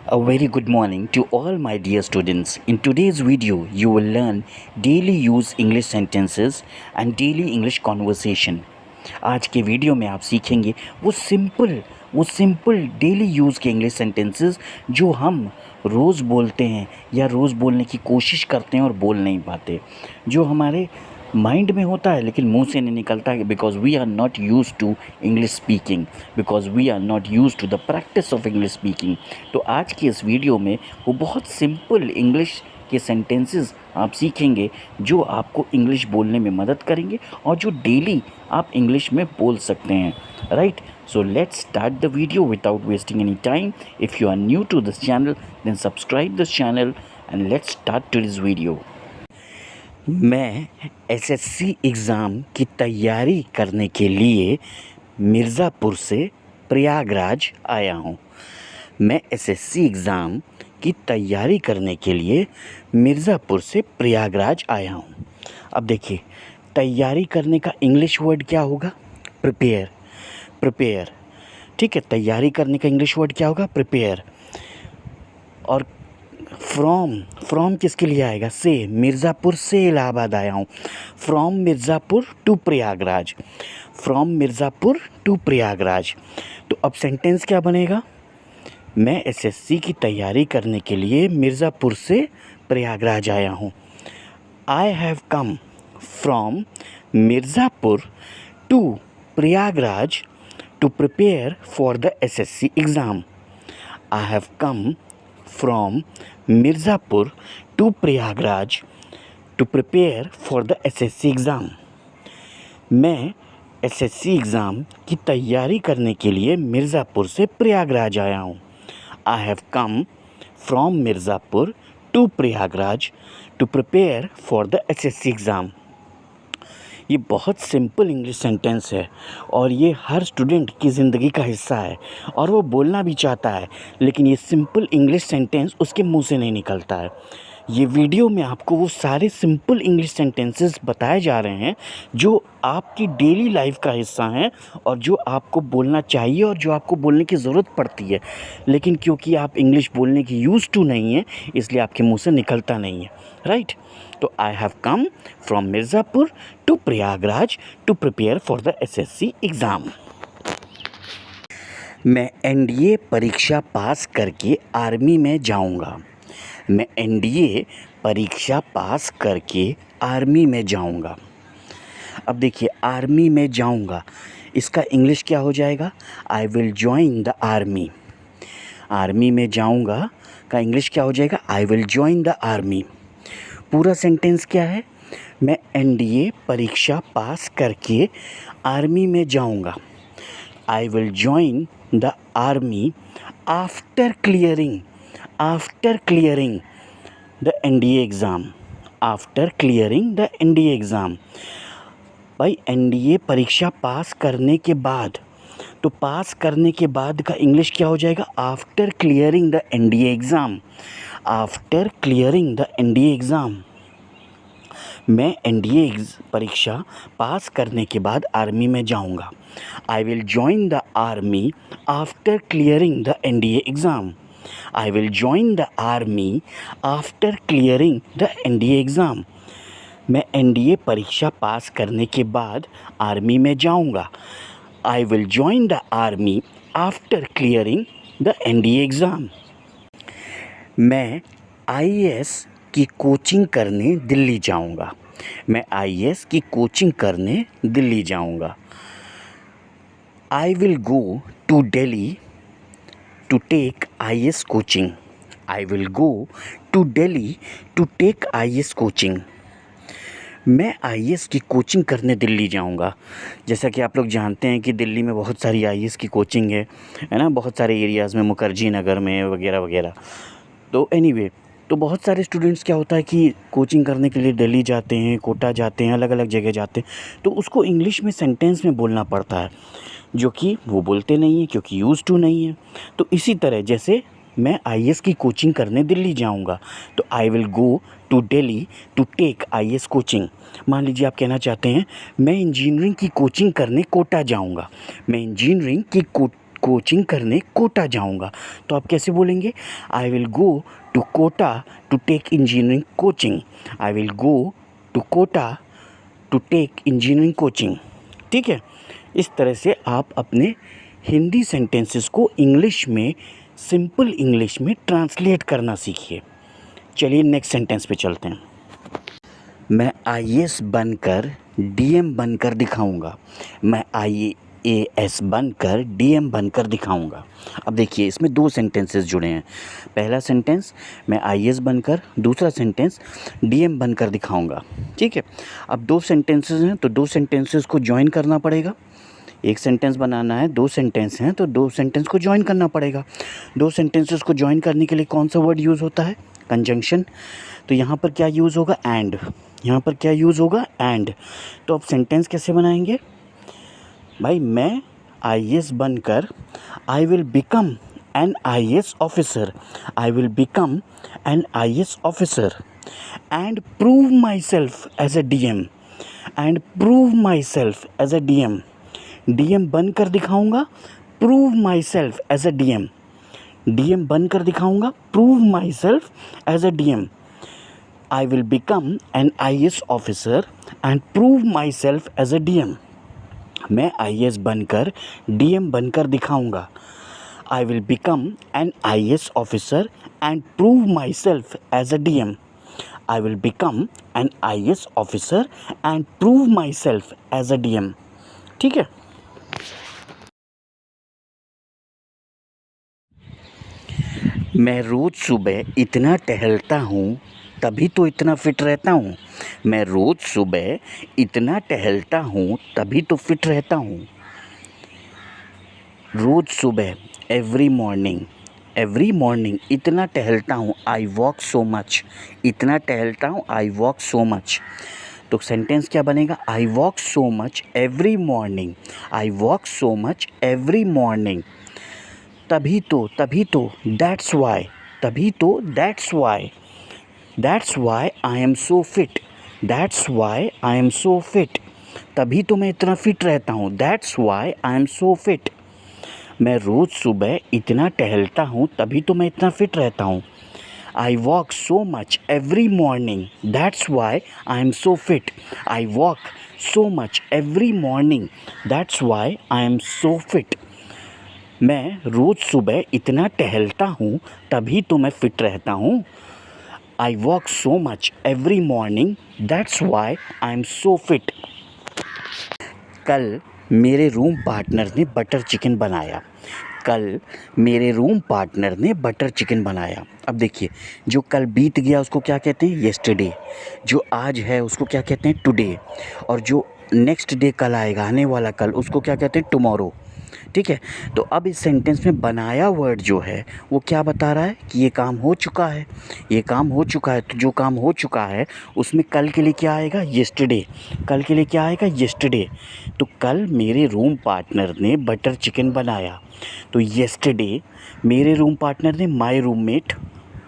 A very good morning to all my dear students. In today's video, you will learn daily use English sentences and daily English conversation. आज के video में आप सीखेंगे वो simple daily use के English sentences जो हम रोज़ बोलते हैं या रोज़ बोलने की कोशिश करते हैं और बोल नहीं पाते, जो हमारे माइंड में होता है लेकिन मुंह से नहीं निकलता है, because we are not use to English speaking, because we are not use to the practice of English speaking. तो आज की इस वीडियो में वो बहुत सिंपल इंग्लिश के सेंटेंसेस आप सीखेंगे जो आपको इंग्लिश बोलने में मदद करेंगे और जो डेली आप इंग्लिश में बोल सकते हैं, right. So let's start the video without wasting any time. If you are new to this channel then subscribe this channel and let's start today's video. मैं एसएससी एग्ज़ाम की तैयारी करने के लिए मिर्ज़ापुर से प्रयागराज आया हूँ। मैं एसएससी एग्ज़ाम की तैयारी करने के लिए मिर्ज़ापुर से प्रयागराज आया हूँ। अब देखिए, तैयारी करने का इंग्लिश वर्ड क्या होगा? प्रिपेयर। ठीक है, तैयारी करने का इंग्लिश वर्ड क्या होगा? प्रिपेयर। और फ्रॉम किसके लिए आएगा? से। मिर्ज़ापुर से इलाहाबाद आया हूँ। From Mirzapur to Prayagraj. From Mirzapur to Prayagraj. तो अब सेंटेंस क्या बनेगा? मैं एसएससी की तैयारी करने के लिए मिर्ज़ापुर से प्रयागराज आया हूँ। I have come from Mirzapur to Prayagraj to prepare for the SSC exam. I have come from Mirzapur to Prayagraj to prepare for the SSC exam. मैं एसएससी एग्ज़ाम की तैयारी करने के लिए मिर्ज़ापुर से प्रयागराज आया हूँ। I have come from Mirzapur to Prayagraj to prepare for the SSC exam. ये बहुत सिंपल इंग्लिश सेंटेंस है और ये हर स्टूडेंट की ज़िंदगी का हिस्सा है और वो बोलना भी चाहता है, लेकिन ये सिंपल इंग्लिश सेंटेंस उसके मुंह से नहीं निकलता है। ये वीडियो में आपको वो सारे सिंपल इंग्लिश सेंटेंसेस बताए जा रहे हैं जो आपकी डेली लाइफ का हिस्सा हैं और जो आपको बोलना चाहिए और जो आपको बोलने की ज़रूरत पड़ती है, लेकिन क्योंकि आप इंग्लिश बोलने की यूज़ टू नहीं है इसलिए आपके मुंह से निकलता नहीं है, राइट। तो I have come from Mirzapur to Prayagraj to prepare for the SSC exam. मैं एनडीए परीक्षा पास करके आर्मी में जाऊंगा। मैं एनडीए परीक्षा पास करके आर्मी में जाऊंगा। अब देखिए, आर्मी में जाऊंगा, इसका इंग्लिश क्या हो जाएगा? I will join the army. Army में जाऊंगा का इंग्लिश क्या हो जाएगा? I will join the army. पूरा सेंटेंस क्या है? मैं एनडीए परीक्षा पास करके आर्मी में जाऊंगा। I will join the army after clearing the NDA exam. After clearing the NDA exam. भाई, एनडीए परीक्षा पास करने के बाद, तो पास करने के बाद का इंग्लिश क्या हो जाएगा? After clearing the NDA exam. After clearing the NDA exam. मैं एनडीए परीक्षा पास करने के बाद आर्मी में जाऊंगा। I will join the army after clearing the NDA exam. I will join the army after clearing the NDA exam. मैं NDA परीक्षा पास करने के बाद आर्मी में जाऊंगा। I will join the army after clearing the NDA exam. मैं IAS की coaching करने दिल्ली जाऊंगा। मैं आईएएस की कोचिंग करने दिल्ली जाऊंगा। I will go to Delhi to take IAS coaching. I will go to Delhi to take IAS coaching. मैं आईएएस की कोचिंग करने दिल्ली जाऊंगा। जैसा कि आप लोग जानते हैं कि दिल्ली में बहुत सारी आईएएस की कोचिंग है ना, बहुत सारे एरियाज़ में, मुखर्जी नगर में वगैरह वगैरह। तो एनीवे, तो बहुत सारे स्टूडेंट्स क्या होता है कि कोचिंग करने के लिए दिल्ली जाते हैं, कोटा जाते हैं, अलग अलग जगह जाते हैं, तो उसको इंग्लिश में सेंटेंस में बोलना पड़ता है जो कि वो बोलते नहीं हैं क्योंकि यूज़ टू नहीं है। तो इसी तरह जैसे मैं आईएएस की कोचिंग करने दिल्ली जाऊंगा, तो I will go to Delhi to take IAS coaching. मान लीजिए आप कहना चाहते हैं मैं इंजीनियरिंग की कोचिंग करने कोटा जाऊंगा। मैं इंजीनियरिंग की कोचिंग करने कोटा जाऊँगा। तो आप कैसे बोलेंगे? I will go to Kota to take engineering coaching. I will go to Kota to take engineering coaching. ठीक है, इस तरह से आप अपने हिंदी सेंटेंसेस को इंग्लिश में, सिंपल इंग्लिश में ट्रांसलेट करना सीखिए। चलिए नेक्स्ट सेंटेंस पे चलते हैं। मैं आईएएस बनकर डीएम बनकर दिखाऊंगा। मैं आईएएस बनकर डीएम बनकर दिखाऊंगा। अब देखिए इसमें दो सेंटेंसेस जुड़े हैं। पहला सेंटेंस मैं आईएएस बनकर, दूसरा सेंटेंस डीएम बनकर दिखाऊंगा। ठीक है, अब दो सेंटेंसेस हैं तो दो सेंटेंसेस को जॉइन करना पड़ेगा। एक सेंटेंस बनाना है, दो सेंटेंस हैं तो दो सेंटेंस को जॉइन करना पड़ेगा। दो सेंटेंसेस को जॉइन करने के लिए कौन सा वर्ड यूज़ होता है? कंजंक्शन। तो यहाँ पर क्या यूज़ होगा? एंड। यहाँ पर क्या यूज़ होगा? एंड। तो अब सेंटेंस कैसे बनाएंगे भाई? मैं आईएएस बनकर, I will become an IAS officer. I will become an IAS officer and prove myself as a DM. And prove myself as a DM. DM बनकर दिखाऊंगा, prove myself as a DM. DM बनकर दिखाऊंगा, prove myself as a DM. I will become an IAS officer and prove myself as a DM. मैं IAS बनकर DM बनकर दिखाऊंगा। I will become an IAS officer and prove myself as a DM. I will become an IAS officer and prove myself as a DM. ठीक है, मैं रोज़ सुबह इतना टहलता हूँ तभी तो इतना फिट रहता हूँ। मैं रोज़ सुबह इतना टहलता हूँ तभी तो फिट रहता हूँ। रोज़ सुबह, एवरी मॉर्निंग इतना टहलता हूँ, आई वॉक सो मच। इतना टहलता हूँ, आई वॉक सो मच। तो सेंटेंस क्या बनेगा? I walk so much every morning. I walk so much every morning. तभी तो दैट्स वाई। तभी तो that's why. That's why I am so fit. That's why I am so fit. तभी तो मैं इतना फिट रहता हूँ। That's why I am so fit. मैं रोज़ सुबह इतना टहलता हूँ तभी तो मैं इतना फिट रहता हूँ। I walk so much every morning, that's why I am so fit. I walk so much every morning, that's why I am so fit. मैं रोज़ सुबह इतना टहलता हूँ तभी तो मैं फिट रहता हूँ। I walk so much every morning, that's why I am so fit. कल मेरे रूम पार्टनर ने बटर चिकन बनाया। कल मेरे रूम पार्टनर ने बटर चिकन बनाया। अब देखिए, जो कल बीत गया उसको क्या कहते हैं? येस्टरडे। जो आज है उसको क्या कहते हैं? टुडे। और जो नेक्स्ट डे कल आएगा, आने वाला कल, उसको क्या कहते हैं? टुमारो। ठीक है, तो अब इस सेंटेंस में बनाया वर्ड जो है वो क्या बता रहा है कि ये काम हो चुका है। ये काम हो चुका है, तो जो काम हो चुका है उसमें कल के लिए क्या आएगा? येस्टरडे। कल के लिए क्या आएगा? येस्टरडे। तो कल मेरे रूम पार्टनर ने बटर चिकन बनाया। तो येस्टरडे मेरे रूम पार्टनर ने, माय रूममेट,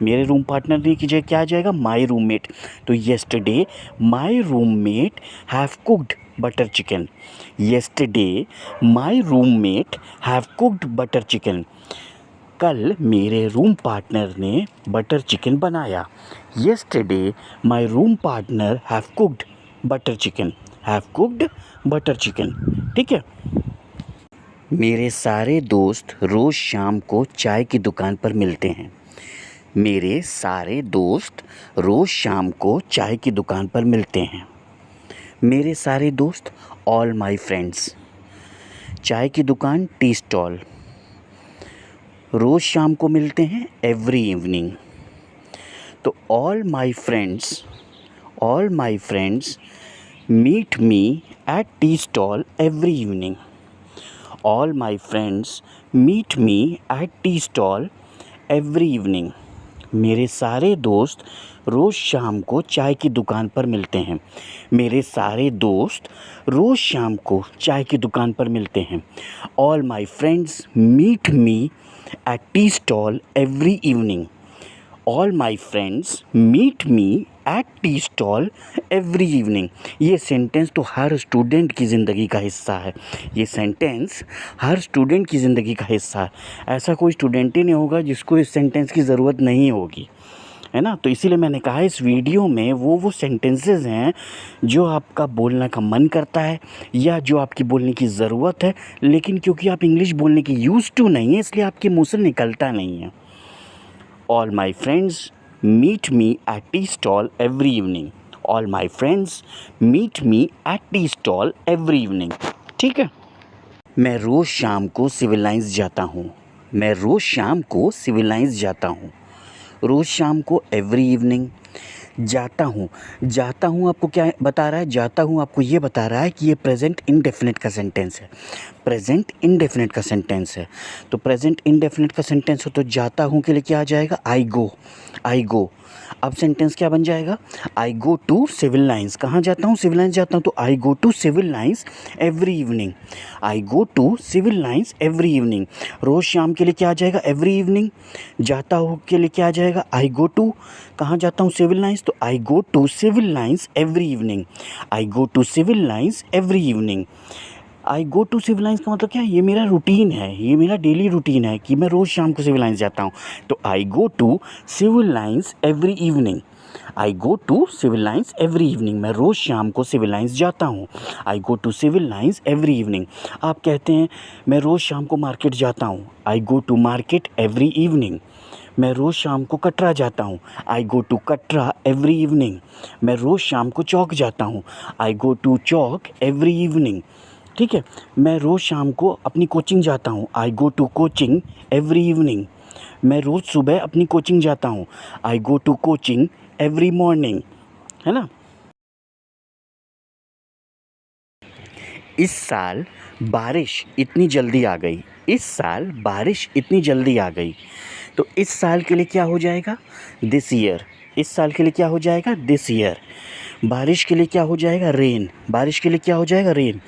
मेरे रूम पार्टनर ने की जगह क्या आ जाएगा? My roommate. तो yesterday my roommate have cooked butter chicken. Yesterday my roommate have cooked butter chicken. कल मेरे रूम पार्टनर ने बटर चिकन बनाया। Yesterday my room partner have cooked butter chicken. Have cooked butter chicken. ठीक है, मेरे सारे दोस्त रोज़ शाम को चाय की दुकान पर मिलते हैं। मेरे सारे दोस्त रोज़ शाम को चाय की दुकान पर मिलते हैं। मेरे सारे दोस्त, ऑल माई फ्रेंड्स। चाय की दुकान, टी स्टॉल। रोज़ शाम को मिलते हैं, एवरी इवनिंग। तो all my friends meet me at tea stall every evening. All my friends meet me at tea stall every evening. मेरे सारे दोस्त रोज़ शाम को चाय की दुकान पर मिलते हैं। मेरे सारे दोस्त रोज़ शाम को चाय की दुकान पर मिलते हैं। All my friends meet me at tea stall every evening. All my friends meet me at tea stall every evening. ये सेंटेंस तो हर स्टूडेंट की ज़िंदगी का हिस्सा है। ये सेंटेंस हर स्टूडेंट की ज़िंदगी का हिस्सा है। ऐसा कोई स्टूडेंट ही नहीं होगा जिसको इस सेंटेंस की ज़रूरत नहीं होगी, है ना। तो इसीलिए मैंने कहा इस वीडियो में वो सेंटेंसेस हैं जो आपका बोलने का मन करता है या जो आपकी बोलने की ज़रूरत है, लेकिन क्योंकि आप इंग्लिश बोलने की यूज़ टू नहीं है इसलिए आपके मुंह से निकलता नहीं है। All my friends meet me at tea stall every evening. All my friends meet me at tea stall every evening. ठीक है। मैं रोज़ शाम को सिविल लाइंस जाता हूँ। मैं रोज़ शाम को सिविल लाइंस जाता हूँ। रोज़ शाम को एवरी इवनिंग। जाता हूँ आपको क्या बता रहा है? जाता हूँ आपको ये बता रहा है कि ये प्रेजेंट इंडेफिनिट का सेंटेंस है। प्रेजेंट इंडेफिनिट का सेंटेंस है। तो प्रेजेंट इंडेफिनिट का सेंटेंस हो तो जाता हूँ के लिए क्या आ जाएगा? आई गो। आई गो। अब सेंटेंस क्या बन जाएगा? I go to Civil Lines. कहाँ जाता हूँ? सिविल लाइंस जाता हूँ। तो I go to Civil Lines every evening. I go to Civil Lines every evening. रोज़ शाम के लिए क्या आ जाएगा? Every evening. जाता हूँ के लिए क्या आ जाएगा? I go to. कहाँ जाता हूँ? Civil Lines. तो I go to Civil Lines every evening. I go to Civil Lines every evening. I go to Civil Lines का मतलब क्या है? ये मेरा रूटीन है, ये मेरा डेली रूटीन है कि मैं रोज़ शाम को सिविल लाइंस जाता हूँ। तो I go to Civil Lines every evening. I go to Civil Lines every evening. मैं रोज़ शाम को सिविल लाइंस जाता हूँ। I go to Civil Lines every evening. आप कहते हैं मैं रोज़ शाम को मार्केट जाता हूँ। I go to market every evening. मैं रोज़ शाम को कटरा जाता हूँ। I go to Katra every evening. मैं रोज़ शाम को चौक जाता हूँ। I go to Chowk every evening. ठीक है। मैं रोज़ शाम को अपनी कोचिंग जाता हूँ। I go to coaching every evening. मैं रोज़ सुबह अपनी कोचिंग जाता हूँ। I go to coaching every morning. है ना। इस साल बारिश इतनी जल्दी आ गई। इस साल बारिश इतनी जल्दी आ गई। तो इस साल के लिए क्या हो जाएगा? This year. इस साल के लिए क्या हो जाएगा? This year. बारिश के लिए क्या हो जाएगा? रेन। बारिश के लिए क्या हो जाएगा? रेन।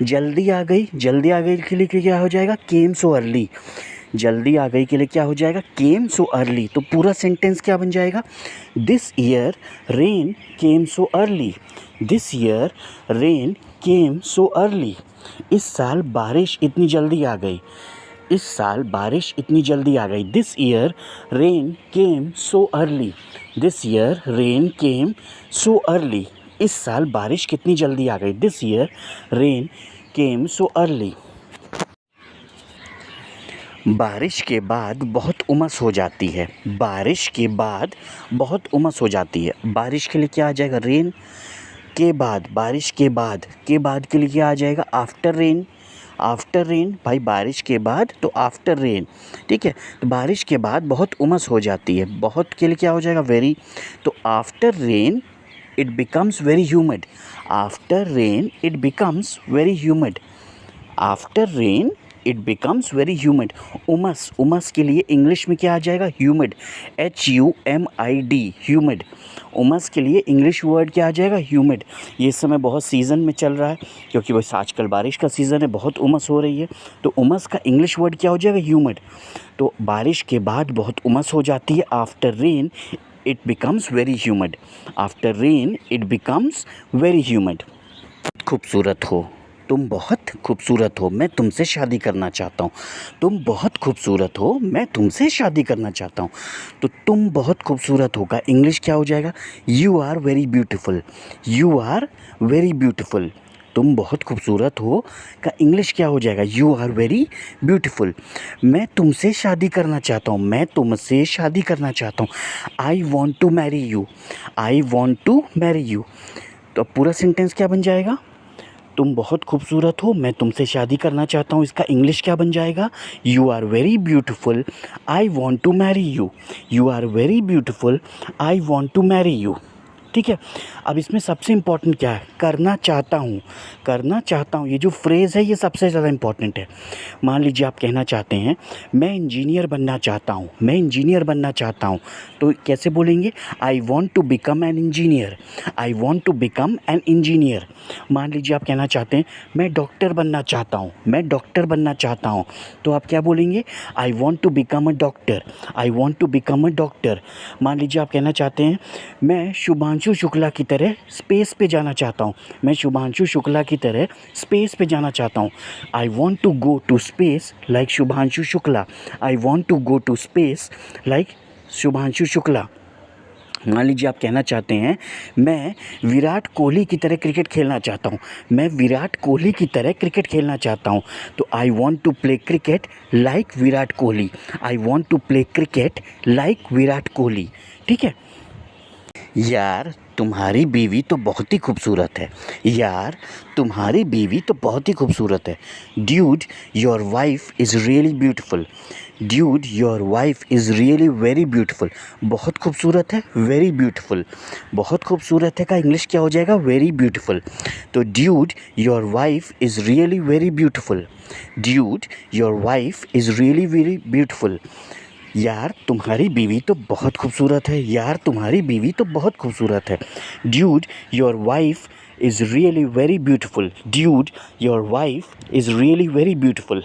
जल्दी आ गई। जल्दी आ गई के लिए क्या हो जाएगा? केम सो अर्ली। जल्दी आ गई के लिए क्या हो जाएगा? केम सो अर्ली। तो पूरा सेंटेंस क्या बन जाएगा? This year rain came so early. This year rain came so early. इस साल बारिश इतनी जल्दी आ गई। इस साल बारिश इतनी जल्दी आ गई। This year rain came so early. This year rain came so early. इस साल बारिश कितनी जल्दी आ गई। This year rain came so early. बारिश के बाद बहुत उमस हो जाती है। बारिश के बाद बहुत उमस हो जाती है। बारिश के लिए क्या आ जाएगा? रेन। के बाद, बारिश के बाद के लिए क्या आ जाएगा? After rain. आफ्टर रेन भाई, बारिश के बाद तो आफ्टर रेन। ठीक है। तो बारिश के बाद बहुत उमस हो जाती है। बहुत के लिए क्या हो जाएगा? वेरी। तो after rain it becomes very humid. After rain it becomes very humid. After rain it becomes very humid. उमस, उमस के लिए इंग्लिश में क्या आ जाएगा? ह्यूमिड। HUMID, humid. उमस के लिए इंग्लिश वर्ड क्या आ जाएगा? ह्यूमिड। ये इस समय बहुत सीज़न में चल रहा है क्योंकि बस आजकल बारिश का सीज़न है, बहुत उमस हो रही है। तो उमस का इंग्लिश वर्ड क्या हो जाएगा? ह्यूमिड। तो बारिश के बाद बहुत उमस हो जाती है। After rain it becomes very humid. After rain it becomes very humid. खूबसूरत हो। तुम बहुत खूबसूरत हो। मैं तुमसे शादी करना चाहता हूँ। तुम बहुत खूबसूरत हो। मैं तुमसे शादी करना चाहता हूँ। तो तुम बहुत खूबसूरत हो का इंग्लिश क्या हो जाएगा? You are very beautiful. You are very beautiful. तुम बहुत खूबसूरत हो का इंग्लिश क्या हो जाएगा? You are very beautiful. मैं तुमसे शादी करना चाहता हूँ। मैं तुमसे शादी करना चाहता हूँ। I want to marry you. I want to marry you. तो अब पूरा सेंटेंस क्या बन जाएगा? तुम बहुत खूबसूरत हो, मैं तुमसे शादी करना चाहता हूँ। इसका इंग्लिश क्या बन जाएगा? You are very beautiful, I want to marry you. You are very beautiful, I want to marry you. ठीक है। अब इसमें सबसे इम्पॉर्टेंट क्या है? करना चाहता हूँ। करना चाहता हूँ, ये जो फ्रेज़ है ये सबसे ज़्यादा इम्पॉर्टेंट है। मान लीजिए आप कहना चाहते हैं मैं इंजीनियर बनना चाहता हूँ। मैं इंजीनियर बनना चाहता हूँ, तो कैसे बोलेंगे? I want to become an engineer. I want to become an engineer. मान लीजिए आप कहना चाहते हैं मैं डॉक्टर बनना चाहता हूँ। मैं डॉक्टर बनना चाहता हूँ, तो आप क्या बोलेंगे? I want to become a doctor. I want to become a doctor. मान लीजिए आप कहना चाहते हैं मैं शुभांशु शुभांशु शुक्ला की तरह स्पेस पे जाना चाहता हूँ, मैं शुभांशु शुक्ला की तरह स्पेस पे जाना चाहता हूँ। I want to go to space like Shubhanshu Shukla. I want to go to space like Shubhanshu Shukla. मान लीजिए आप कहना चाहते हैं मैं विराट कोहली की तरह क्रिकेट खेलना चाहता हूँ, मैं विराट कोहली की तरह क्रिकेट खेलना चाहता हूँ, तो I want to play cricket like Virat Kohli. I want to play cricket like Virat Kohli. ठीक है। यार तुम्हारी बीवी तो बहुत ही खूबसूरत है। यार तुम्हारी बीवी तो बहुत ही खूबसूरत है। Dude your wife is really beautiful. Dude your wife is really very beautiful. बहुत खूबसूरत है, वेरी ब्यूटीफुल। बहुत खूबसूरत है का इंग्लिश क्या हो जाएगा? Very beautiful. तो dude your wife is really very beautiful. Dude your wife is really very beautiful. यार तुम्हारी बीवी तो बहुत खूबसूरत है। यार तुम्हारी बीवी तो बहुत खूबसूरत है। Dude your wife is really very beautiful. Dude your wife is really very beautiful.